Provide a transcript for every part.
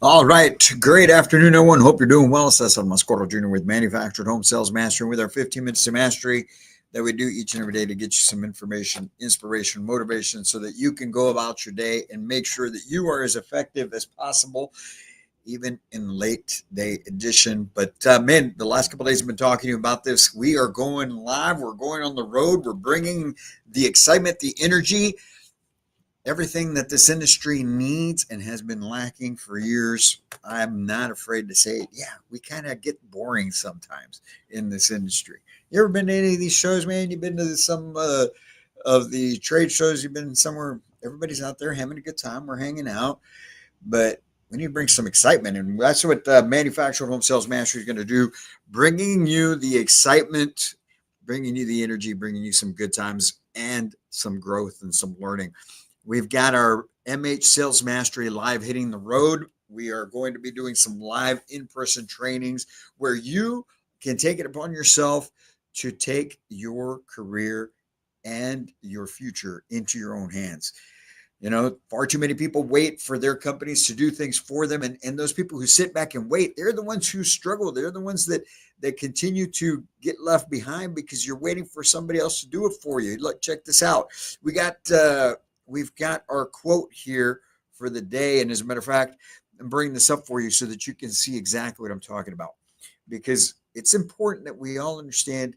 All right. Great afternoon, everyone. Hope you're doing well. Cesar Mascoro Jr. with Manufactured Home Sales Mastery, with our 15 minutes to mastery that we do each and every day to get you some information, inspiration, motivation, so that you can go about your day and make sure that you are as effective as possible, even in late day edition. But man, the last couple of days have been talking to you about this. We are going live. We're going on the road. We're bringing the excitement, the energy, everything that this industry needs and has been lacking for years. I'm not afraid to say it. Yeah, we kind of get boring sometimes in this industry. You ever been to any of these shows, man? You've been to some of the trade shows. You've been somewhere. Everybody's out there having a good time. We're hanging out, but we need to bring some excitement, and that's what Manufactured Home Sales Mastery is going to do. Bringing you the excitement, bringing you the energy, bringing you some good times and some growth and some learning. We've got our MH Sales Mastery live hitting the road. We are going to be doing some live in-person trainings where you can take it upon yourself to take your career and your future into your own hands. You know, far too many people wait for their companies to do things for them. And those people who sit back and wait, they're the ones who struggle. They're the ones that continue to get left behind because you're waiting for somebody else to do it for you. Look, check this out. We've got our quote here for the day. And as a matter of fact, I'm bringing this up for you so that you can see exactly what I'm talking about, because it's important that we all understand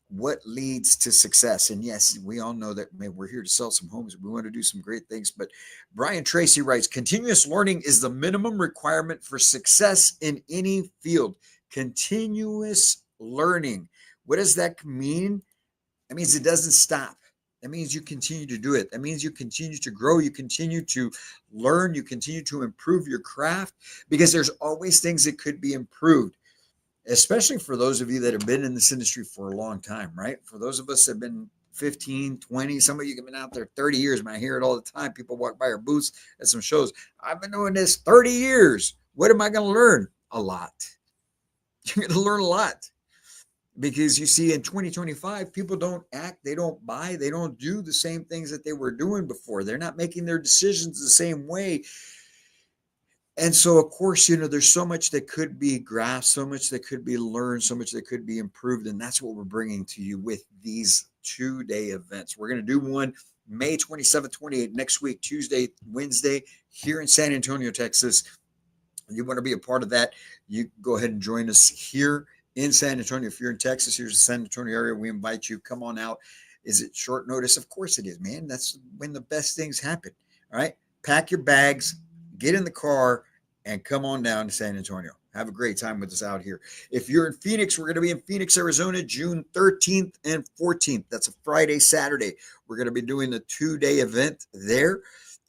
what leads to success. And yes, we all know that, man, we're here to sell some homes. We want to do some great things. But Brian Tracy writes, continuous learning is the minimum requirement for success in any field. Continuous learning. What does that mean? That means it doesn't stop. That means you continue to do it. That means you continue to grow. You continue to learn. You continue to improve your craft, because there's always things that could be improved, especially for those of you that have been in this industry for a long time, right? For those of us that have been 15, 20, some of you have been out there 30 years, man. I hear it all the time. People walk by our booths at some shows. I've been doing this 30 years. What am I going to learn? A lot. You're going to learn a lot, because you see, in 2025, people don't act, they don't buy, they don't do the same things that they were doing before. They're not making their decisions the same way. And so, of course, there's so much that could be grasped, so much that could be learned, so much that could be improved. And that's what we're bringing to you with these 2-day events. We're going to do one May 27th, 28th, next week, Tuesday, Wednesday, here in San Antonio, Texas. You want to be a part of that, you go ahead and join us here in San Antonio. If you're in Texas, here's the San Antonio area, we invite you. Come on out. Is it short notice? Of course it is, man. That's when the best things happen. All right. Pack your bags, get in the car, and come on down to San Antonio. Have a great time with us out here. If you're in Phoenix, we're going to be in Phoenix, Arizona, June 13th and 14th. That's a Friday, Saturday. We're going to be doing the 2-day event there,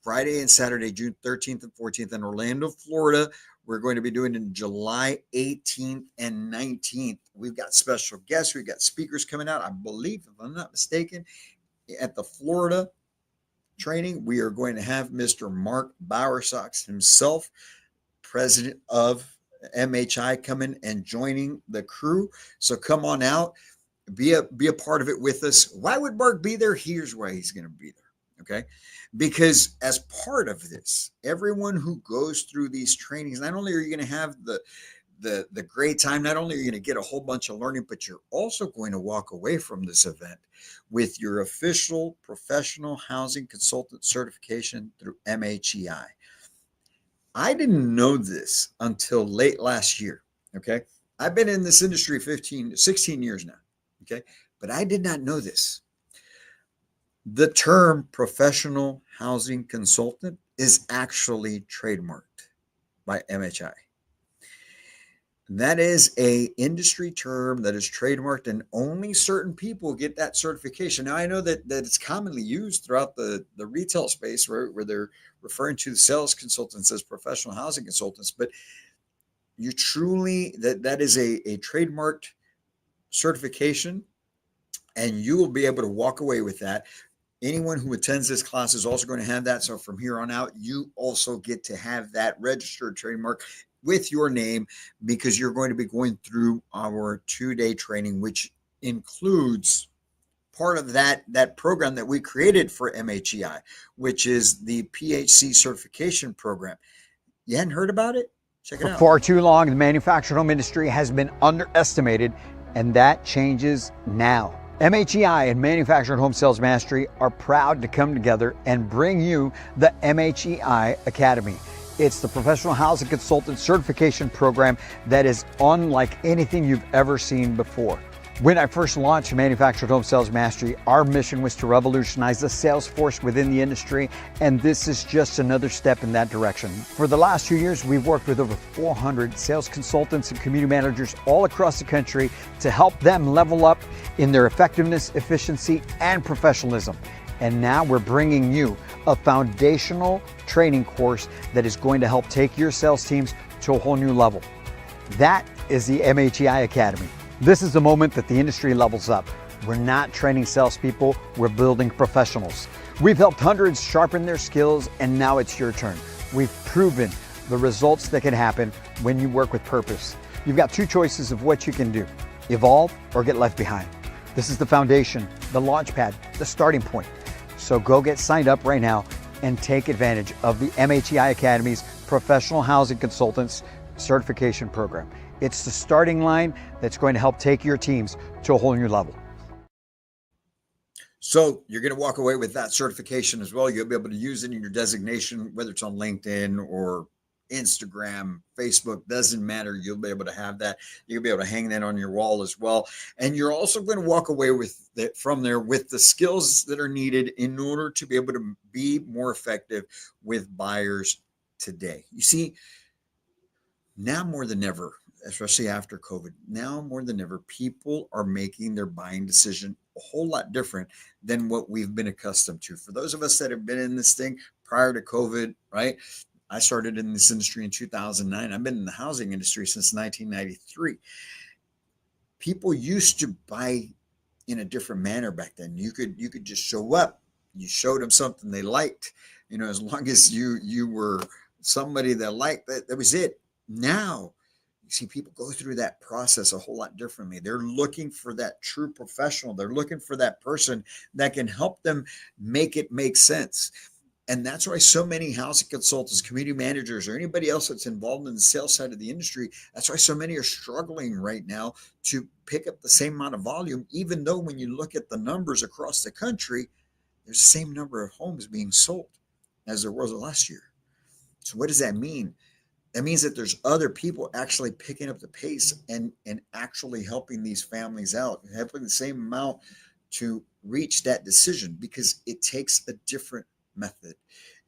Friday and Saturday, June 13th and 14th. In Orlando, Florida, we're going to be doing it July 18th and 19th. We've got special guests. We've got speakers coming out. I believe, if I'm not mistaken, at the Florida training, we are going to have Mr. Mark Bowersox himself, president of MHI, coming and joining the crew. So come on out, be a part of it with us. Why would Mark be there? Here's why he's going to be there. Okay. Because as part of this, everyone who goes through these trainings, not only are you going to have the great time, not only are you going to get a whole bunch of learning, but you're also going to walk away from this event with your official professional housing consultant certification through MHEI. I didn't know this until late last year. Okay. I've been in this industry 16 years now. Okay. But I did not know this. The term professional housing consultant is actually trademarked by MHI. That is a industry term that is trademarked, and only certain people get that certification. Now, I know that it's commonly used throughout the retail space where they're referring to the sales consultants as professional housing consultants, but you truly, that is a trademarked certification, and you will be able to walk away with that. Anyone who attends this class is also going to have that. So from here on out, you also get to have that registered trademark with your name, because you're going to be going through our 2-day training, which includes part of that program that we created for MHEI, which is the PHC certification program. You hadn't heard about it? Check it For out. far too long, the manufactured home industry has been underestimated, and that changes now. MHEI and Manufactured Home Sales Mastery are proud to come together and bring you the MHEI Academy. It's the professional housing consultant certification program that is unlike anything you've ever seen before. When I first launched Manufactured Home Sales Mastery, our mission was to revolutionize the sales force within the industry, and this is just another step in that direction. For the last 2 years, we've worked with over 400 sales consultants and community managers all across the country to help them level up in their effectiveness, efficiency, and professionalism. And now we're bringing you a foundational training course that is going to help take your sales teams to a whole new level. That is the MHEI Academy. This is the moment that the industry levels up. We're not training salespeople, we're building professionals. We've helped hundreds sharpen their skills, and now it's your turn. We've proven the results that can happen when you work with purpose. You've got two choices of what you can do: evolve or get left behind. This is the foundation, the launch pad, the starting point. So go get signed up right now and take advantage of the MHEI Academy's Professional Housing Consultants Certification Program. It's the starting line that's going to help take your teams to a whole new level. So you're going to walk away with that certification as well. You'll be able to use it in your designation, whether it's on LinkedIn or Instagram, Facebook, doesn't matter. You'll be able to have that. You'll be able to hang that on your wall as well. And you're also going to walk away with that from there with the skills that are needed in order to be able to be more effective with buyers today. You see, now more than ever, especially after COVID, now more than ever, people are making their buying decision a whole lot different than what we've been accustomed to. For those of us that have been in this thing prior to COVID, right? I started in this industry in 2009. I've been in the housing industry since 1993. People used to buy in a different manner back then. You could just show up. You showed them something they liked. You know, as long as you were somebody that liked that, that was it. Now, you see people go through that process a whole lot differently. They're looking for that true professional. They're looking for that person that can help them make it make sense. And that's why so many housing consultants, community managers, or anybody else that's involved in the sales side of the industry, that's why so many are struggling right now to pick up the same amount of volume, even though when you look at the numbers across the country, there's the same number of homes being sold as there was last year. So what does that mean? That means that there's other people actually picking up the pace and actually helping these families out, helping the same amount to reach that decision, because it takes a different method.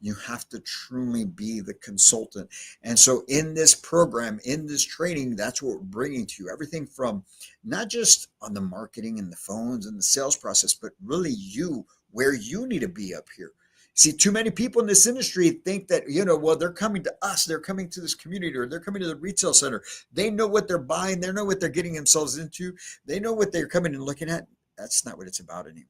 You have to truly be the consultant. And so in this program, in this training, that's what we're bringing to you. Everything from not just on the marketing and the phones and the sales process, but really you, where you need to be up here. See, too many people in this industry think that, well, they're coming to us, they're coming to this community, or they're coming to the retail center. They know what they're buying. They know what they're getting themselves into. They know what they're coming and looking at. That's not what it's about anymore.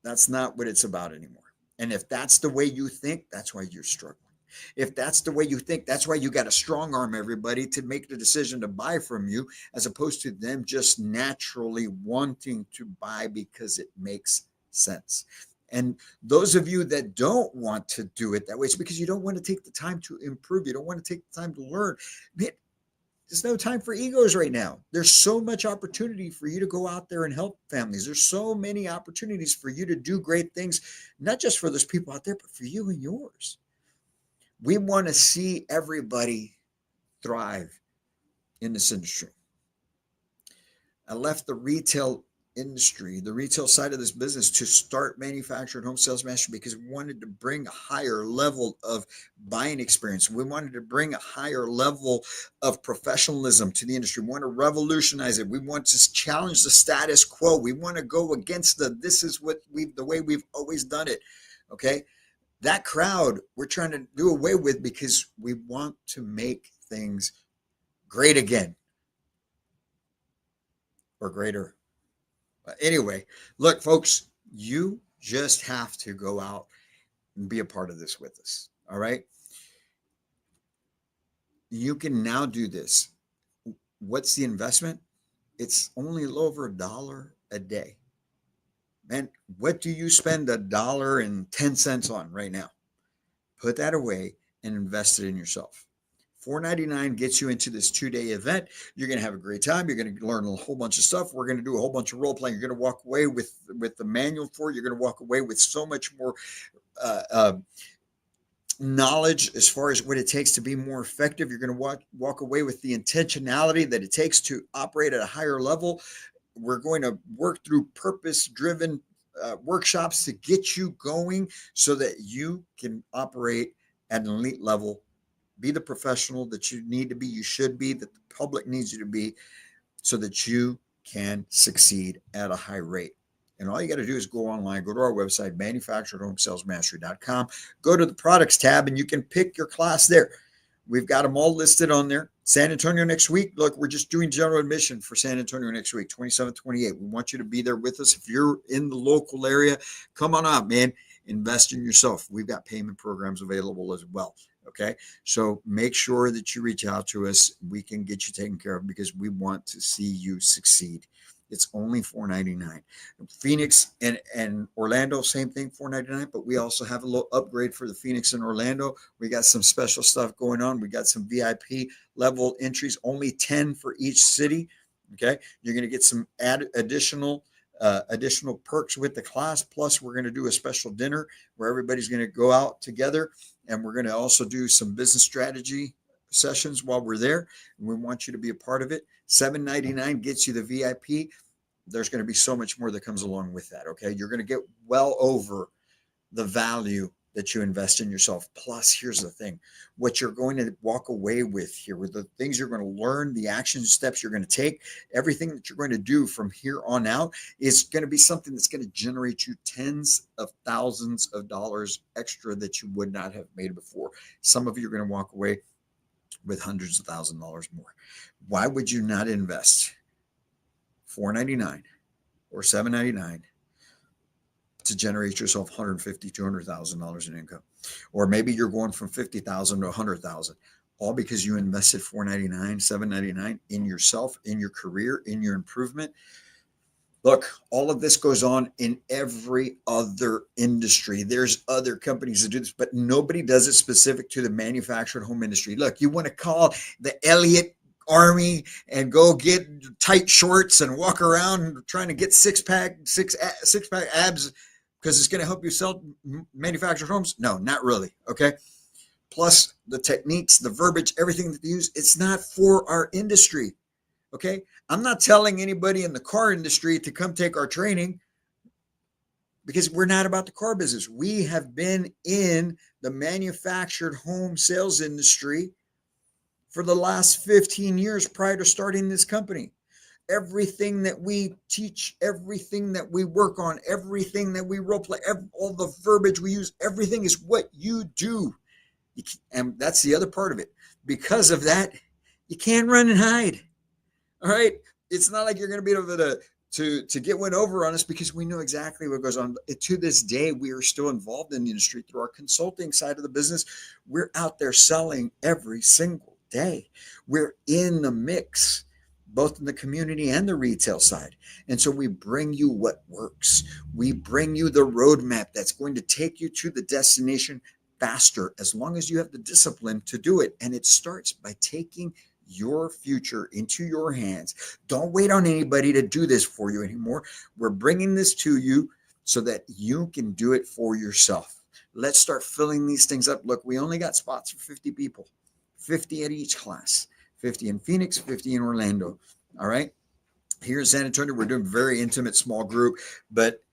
That's not what it's about anymore. And if that's the way you think, that's why you're struggling. If that's the way you think, that's why you got to strong arm everybody to make the decision to buy from you, as opposed to them just naturally wanting to buy because it makes sense. And those of you that don't want to do it that way, it's because you don't want to take the time to improve. You don't want to take the time to learn. Man, there's no time for egos right now. There's so much opportunity for you to go out there and help families. There's so many opportunities for you to do great things, not just for those people out there, but for you and yours. We want to see everybody thrive in this industry. I left the retail industry, the retail side of this business, to start Manufactured Home Sales Mastery because we wanted to bring a higher level of buying experience. We wanted to bring a higher level of professionalism to the industry. We want to revolutionize it. We want to challenge the status quo. We want to go against this is what the way we've always done it. Okay. That crowd we're trying to do away with because we want to make things great again, or greater. Anyway, look, folks, you just have to go out and be a part of this with us. All right. You can now do this. What's the investment? It's only a little over $1 a day. Man, what do you spend $1.10 on right now? Put that away and invest it in yourself. $4.99 gets you into this 2-day event. You're going to have a great time. You're going to learn a whole bunch of stuff. We're going to do a whole bunch of role playing. You're going to walk away with the manual for it. You're going to walk away with so much more knowledge as far as what it takes to be more effective. You're going to walk away with the intentionality that it takes to operate at a higher level. We're going to work through purpose-driven workshops to get you going so that you can operate at an elite level, be the professional that you need to be, you should be, that the public needs you to be, so that you can succeed at a high rate. And all you got to do is go online, go to our website, manufacturedhomesalesmastery.com, go to the products tab, and you can pick your class there. We've got them all listed on there. San Antonio next week. Look, we're just doing general admission for San Antonio next week, 27th, 28th. We want you to be there with us. If you're in the local area, come on out, man. Invest in yourself. We've got payment programs available as well. Okay. So make sure that you reach out to us. We can get you taken care of because we want to see you succeed. It's only $4.99. Phoenix and Orlando, same thing, $4.99. But we also have a little upgrade for the Phoenix and Orlando. We got some special stuff going on. We got some VIP level entries, only 10 for each city. Okay, you're going to get some additional perks with the class. Plus, we're going to do a special dinner where everybody's going to go out together, and we're going to also do some business strategy sessions while we're there. And we want you to be a part of it. $7.99 gets you the VIP. There's going to be so much more that comes along with that. Okay, you're going to get well over the value that you invest in yourself. Plus, here's the thing: what you're going to walk away with here, with the things you're going to learn, the action steps you're going to take, everything that you're going to do from here on out is going to be something that's going to generate you tens of thousands of dollars extra that you would not have made before. Some of you are going to walk away with hundreds of thousands of dollars more. Why would you not invest $4.99 or $7.99 to generate yourself $150,000, $200,000 in income? Or maybe you're going from $50,000 to $100,000, all because you invested $4.99, $7.99 in yourself, in your career, in your improvement. Look, all of this goes on in every other industry. There's other companies that do this, but nobody does it specific to the manufactured home industry. Look, you want to call the Elliott Army and go get tight shorts and walk around trying to get six-pack abs because it's going to help you sell manufactured homes? No, not really. Okay. Plus the techniques, the verbiage, everything that they use, it's not for our industry. Okay. I'm not telling anybody in the car industry to come take our training because we're not about the car business. We have been in the manufactured home sales industry for the last 15 years prior to starting this company. Everything that we teach, everything that we work on, everything that we role play, all the verbiage we use, everything is what you do. And that's the other part of it. Because of that, you can't run and hide. All right. It's not like you're going to be able to get one over on us because we know exactly what goes on. To this day, we are still involved in the industry through our consulting side of the business. We're out there selling every single day. We're in the mix, both in the community and the retail side. And so we bring you what works. We bring you the roadmap that's going to take you to the destination faster, as long as you have the discipline to do it. And it starts by taking your future into your hands. Don't wait on anybody to do this for you anymore. We're bringing this to you so that you can do it for yourself. Let's start filling these things up. Look, we only got spots for 50 people, 50 at each class, 50 in Phoenix, 50 in Orlando. All right. Here in San Antonio, we're doing very intimate small group, but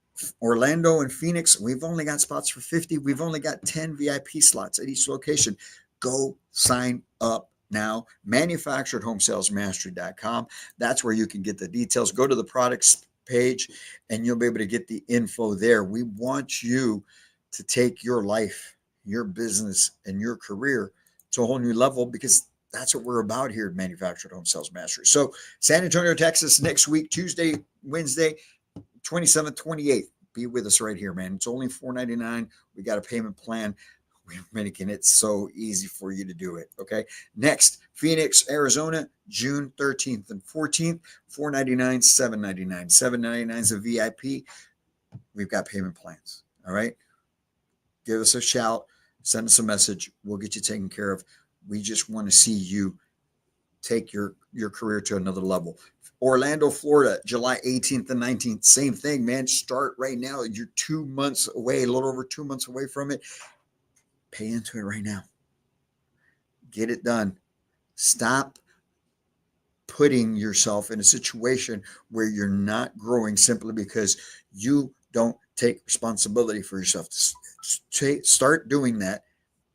Orlando and Phoenix, we've only got spots for 50. We've only got 10 VIP slots at each location. Go sign up now. Manufacturedhomesalesmastery.com. That's where you can get the details. Go to the products page and you'll be able to get the info there. We want you to take your life, your business, and your career to a whole new level, because that's what we're about here at Manufactured Home Sales Mastery. So San Antonio, Texas, next week, Tuesday, Wednesday, 27th, 28th. Be with us right here, man. It's only $4.99. We got a payment plan. We're making it so easy for you to do it. Okay. Next, Phoenix, Arizona, June 13th and 14th, $4.99, $7.99. $7.99 is a VIP. We've got payment plans. All right. Give us a shout. Send us a message. We'll get you taken care of. We just want to see you take your career to another level. Orlando, Florida, July 18th and 19th. Same thing, man. Start right now. You're 2 months away, a little over 2 months away from it. Pay into it right now. Get it done. Stop putting yourself in a situation where you're not growing simply because you don't take responsibility for yourself. Start doing that.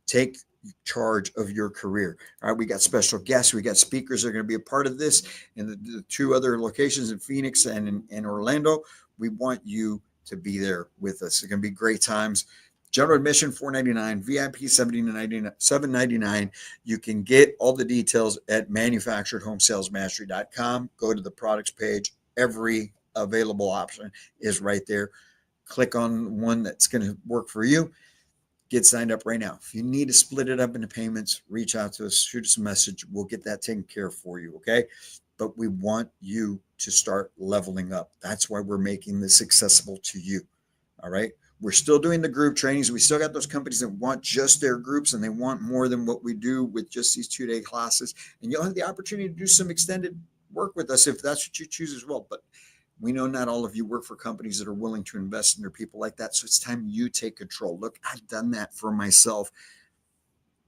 Take charge of your career. All right, we got special guests, we got speakers that are going to be a part of this, and the two other locations in Phoenix and in Orlando. We want you to be there with us. It's going to be great times. General admission $499, VIP $799. You can get all the details at manufacturedhomessalesmastery.com. Go to the products page. Every available option is right there. Click on one that's going to work for you. Get signed up right now. If you need to split it up into payments, reach out to us, shoot us a message. We'll get that taken care of for you, okay? But we want you to start leveling up. That's why we're making this accessible to you, all right? We're still doing the group trainings. We still got those companies that want just their groups and they want more than what we do with just these 2-day classes. And you'll have the opportunity to do some extended work with us if that's what you choose as well. But we know not all of you work for companies that are willing to invest in their people like that. So it's time you take control. Look, I've done that for myself.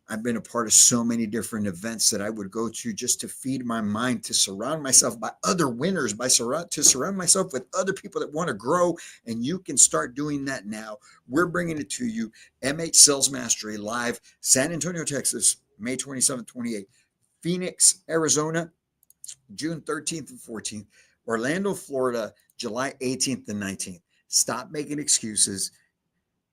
I've been a part of so many different events that I would go to just to feed my mind, to surround myself by other winners, to surround myself with other people that want to grow. And you can start doing that now. We're bringing it to you. MH Sales Mastery live, San Antonio, Texas, May 27th, 28th. Phoenix, Arizona, June 13th and 14th. Orlando, Florida, July 18th and 19th. Stop making excuses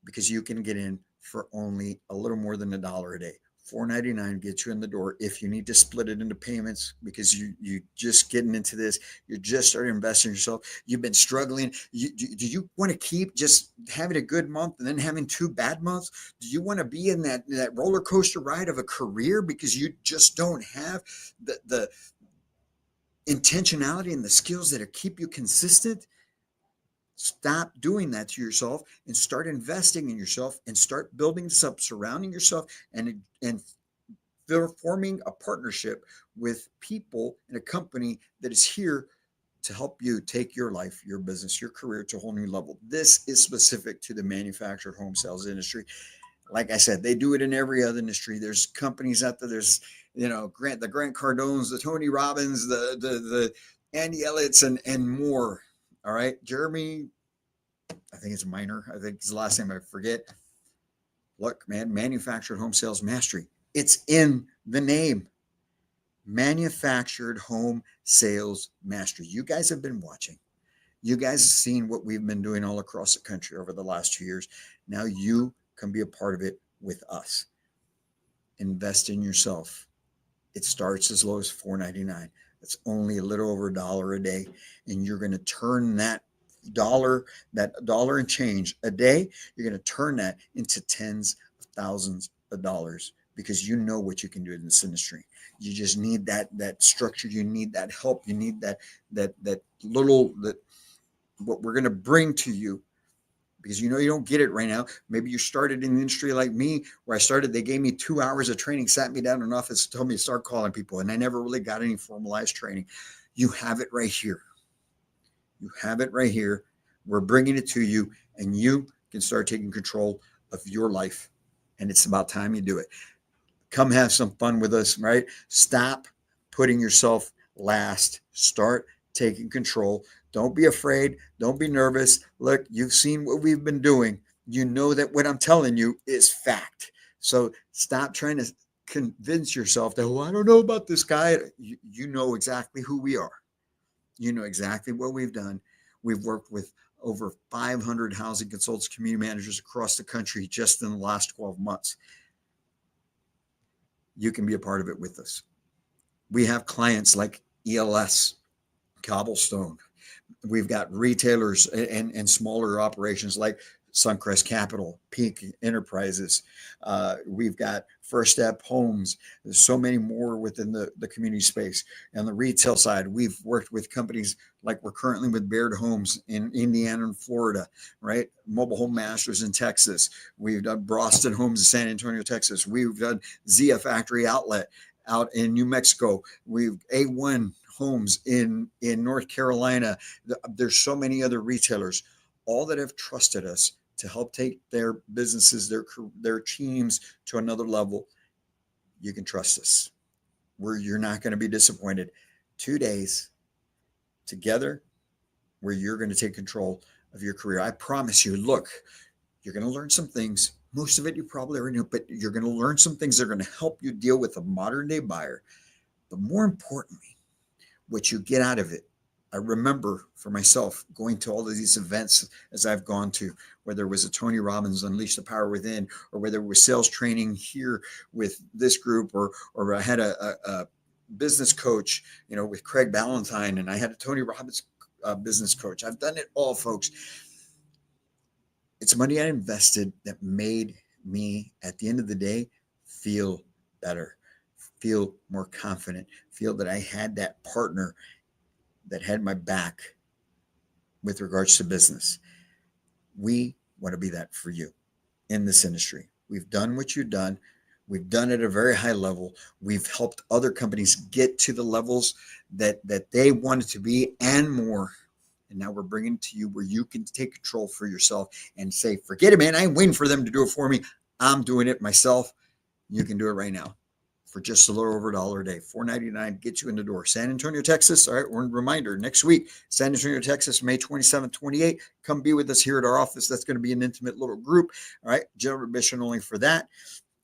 because you can get in for only a little more than $1 a day. $499 gets you in the door. If you need to split it into payments because you just getting into this, you're just starting investing in yourself, you've been struggling. Do you want to keep just having a good month and then having 2 bad months? Do you want to be in that roller coaster ride of a career because you just don't have the intentionality and the skills that keep you consistent? Stop doing that to yourself and start investing in yourself and start building this up, surrounding yourself and forming a partnership with people in a company that is here to help you take your life, your business, your career to a whole new level. This is specific to the manufactured home sales industry. Like I said, they do it in every other industry. There's companies out there. There's, the Grant Cardones, the Tony Robbins, the Andy Elliott's and more. All right. Jeremy, I think it's Minor. I think it's the last name I forget. Look, man, Manufactured Home Sales Mastery. It's in the name. Manufactured Home Sales Mastery. You guys have been watching. You guys have seen what we've been doing all across the country over the last 2 years. Now you can be a part of it with us. Invest in yourself. It starts as low as $4.99. It's only a little over $1 a day. And you're going to turn that dollar and change a day, you're going to turn that into tens of thousands of dollars because you know what you can do in this industry. You just need that structure. You need that help. You need that what we're going to bring to you, because you don't get it right now. Maybe you started in the industry like me, where I started, they gave me 2 hours of training, sat me down in an office, told me to start calling people, and I never really got any formalized training. You have it right here. You have it right here. We're bringing it to you, and you can start taking control of your life. And it's about time you do it. Come have some fun with us, right? Stop putting yourself last. Start taking control. Don't be afraid. Don't be nervous. Look, you've seen what we've been doing. You know that what I'm telling you is fact. So stop trying to convince yourself that, I don't know about this guy. You know exactly who we are. You know exactly what we've done. We've worked with over 500 housing consultants, community managers across the country just in the last 12 months. You can be a part of it with us. We have clients like ELS, Cobblestone. We've got retailers and smaller operations like Suncrest Capital, Peak Enterprises. We've got First Step Homes. There's so many more within the community space. And the retail side, we've worked with companies like we're currently with Baird Homes in Indiana and Florida, right? Mobile Home Masters in Texas. We've done Broston Homes in San Antonio, Texas. We've done Zia Factory Outlet out in New Mexico. We've A1 Homes in North Carolina. There's so many other retailers, all that have trusted us to help take their businesses, their teams to another level. You can trust us. You're not going to be disappointed. 2 days together where you're going to take control of your career. I promise you, look, you're going to learn some things. Most of it you probably already know, but you're going to learn some things that are going to help you deal with a modern day buyer. But more importantly, what you get out of it. I remember for myself going to all of these events as I've gone to, whether it was a Tony Robbins Unleash the Power Within, or whether it was sales training here with this group, or I had a business coach, with Craig Ballantyne, and I had a Tony Robbins business coach. I've done it all, folks. It's money I invested that made me, at the end of the day, feel better, feel more confident, feel that I had that partner that had my back with regards to business. We want to be that for you in this industry. We've done what you've done. We've done it at a very high level. We've helped other companies get to the levels that they wanted to be and more. And now we're bringing it to you where you can take control for yourself and say, forget it, man. I ain't waiting for them to do it for me. I'm doing it myself. You can do it right now for just a little over $1 a day. $4.99 gets you in the door. San Antonio, Texas. All right, one reminder, next week, San Antonio, Texas, May 27th, 28th. Come be with us here at our office. That's going to be an intimate little group. All right, general admission only for that.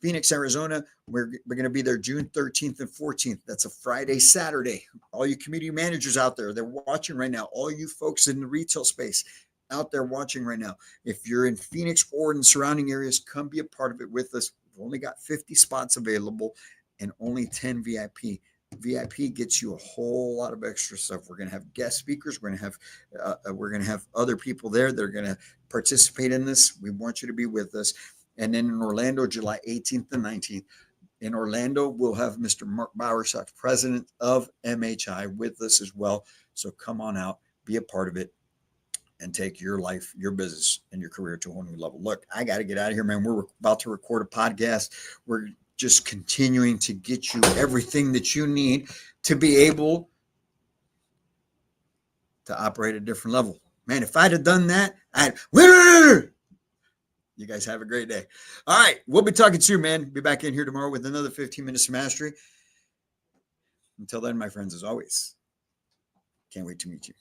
Phoenix, Arizona, we're going to be there June 13th and 14th. That's a Friday, Saturday. All you community managers out there, they're watching right now. All you folks in the retail space out there watching right now. If you're in Phoenix or in the surrounding areas, come be a part of it with us. We've only got 50 spots available and only 10 VIP. VIP gets you a whole lot of extra stuff. We're going to have guest speakers. We're going to have other people there that are going to participate in this. We want you to be with us. And then in Orlando, July 18th and 19th. In Orlando, we'll have Mr. Mark Bowersock, president of MHI, with us as well. So come on out, be a part of it, and take your life, your business, and your career to a whole new level. Look, I got to get out of here, man. We're about to record a podcast. We're just continuing to get you everything that you need to be able to operate at a different level. Man, if I'd have done that, you guys have a great day. All right, we'll be talking soon, man. Be back in here tomorrow with another 15 minutes of mastery. Until then, my friends, as always, can't wait to meet you.